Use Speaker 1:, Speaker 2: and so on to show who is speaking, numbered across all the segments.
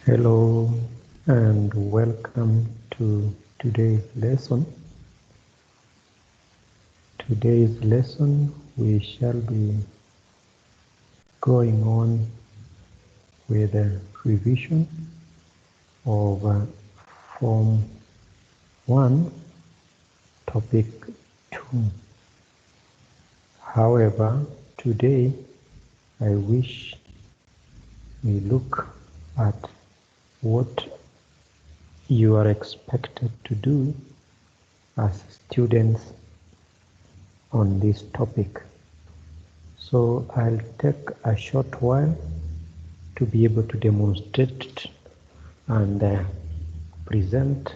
Speaker 1: Hello and welcome to today's lesson. Today's lesson we shall be going on with a revision of Form 1, Topic 2. However, today I wish we look at what you are expected to do as students on this topic. So I'll take a short while to be able to demonstrate and present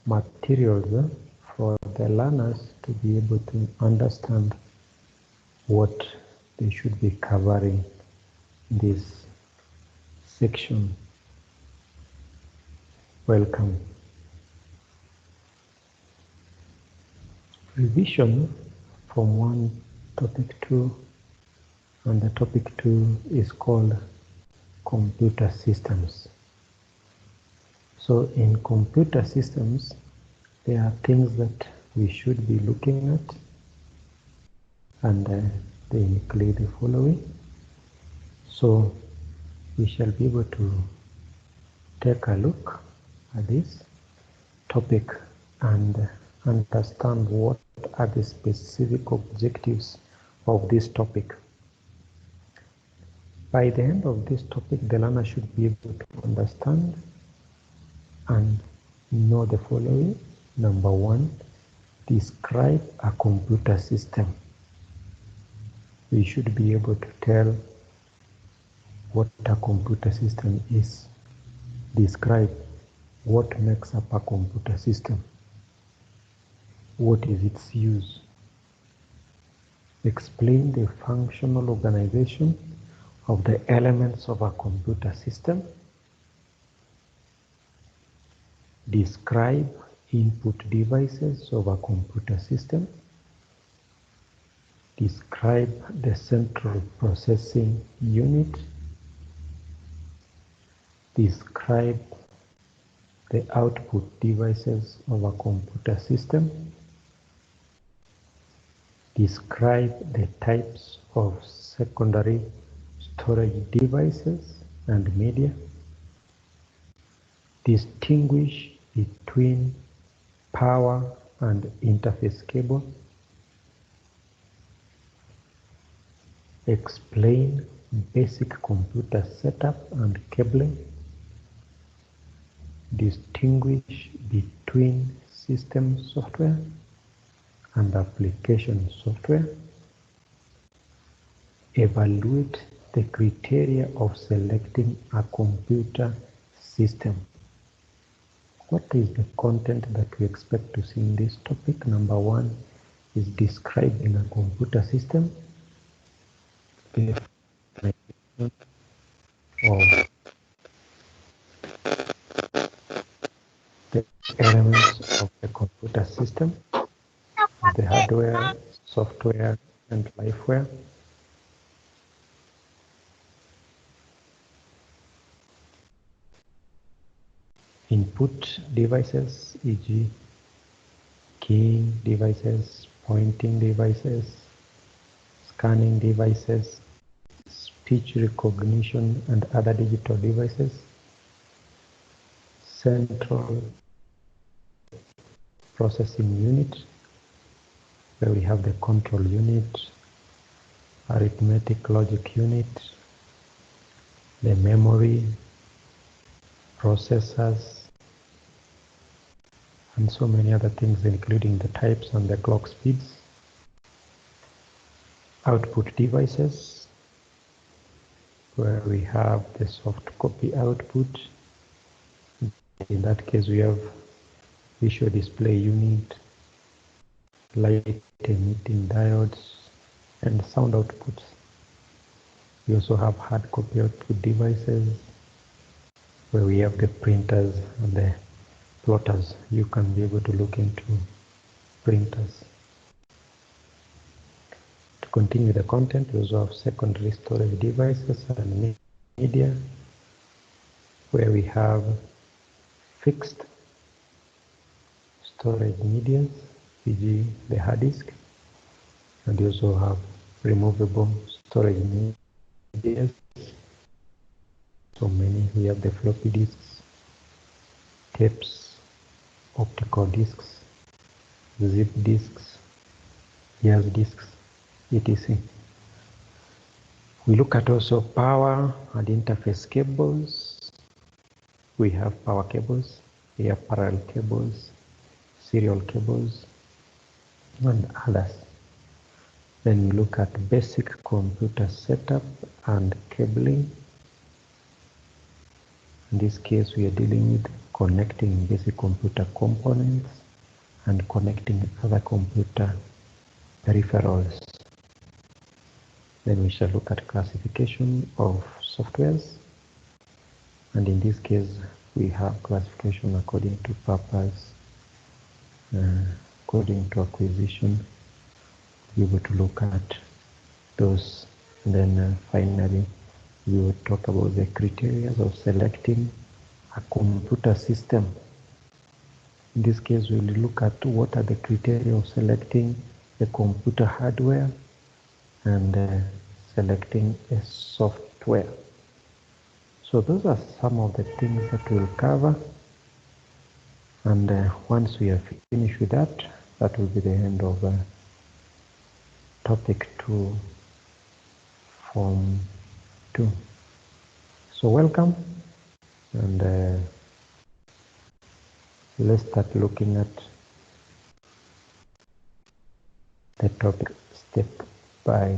Speaker 1: materials for the learners to be able to understand what they should be covering in this section. Welcome. Revision from 1 topic 2, and the topic 2 is called computer systems. So in computer systems, there are things that we should be looking at, and they include the following. So we shall be able to take a look at this topic and understand what are the specific objectives of this topic. By the end of this topic, the learner should be able to understand and know the following. Number 1, describe a computer system. We should be able to tell what a computer system is. Describe what makes up a computer system. What is its use? Explain the functional organization of the elements of a computer system. Describe input devices of a computer system. Describe the central processing unit. Describe the output devices of a computer system. Describe the types of secondary storage devices and media. Distinguish between power and interface cable. Explain basic computer setup and cabling. Distinguish between system software and application software. Evaluate the criteria of selecting a computer system. What is the content that we expect to see in this topic? Number 1 is describing a computer system. Of the elements of the computer system, the hardware, software, and lifeware. Input devices, e.g. keying devices, pointing devices, scanning devices, speech recognition and other digital devices. Central processing unit, where we have the control unit, arithmetic logic unit, the memory, processors, and so many other things, including the types and the clock speeds. Output devices, where we have the soft copy output. In that case, we have visual display unit, light emitting diodes, and sound outputs. We also have hard copy output devices, where we have the printers and the plotters. You can be able to look into printers. To continue the content, we also have secondary storage devices and media, where we have fixed storage medias, e.g. the hard disk, and you also have removable storage medias. So many, we have the floppy disks, tapes, optical disks, zip disks, EAS disks, etc. We look at also power and interface cables. We have power cables, we have parallel cables, serial cables, and others. Then we look at basic computer setup and cabling. In this case, we are dealing with connecting basic computer components and connecting other computer peripherals. Then we shall look at classification of softwares. And in this case, we have classification according to purpose, according to acquisition. We will look at those. And then finally, we will talk about the criteria of selecting a computer system. In this case, we will look at what are the criteria of selecting the computer hardware and selecting a software. So those are some of the things that we'll cover. And once we are finished with that, that will be the end of topic 2, form 2. So welcome, and let's start looking at the topic step by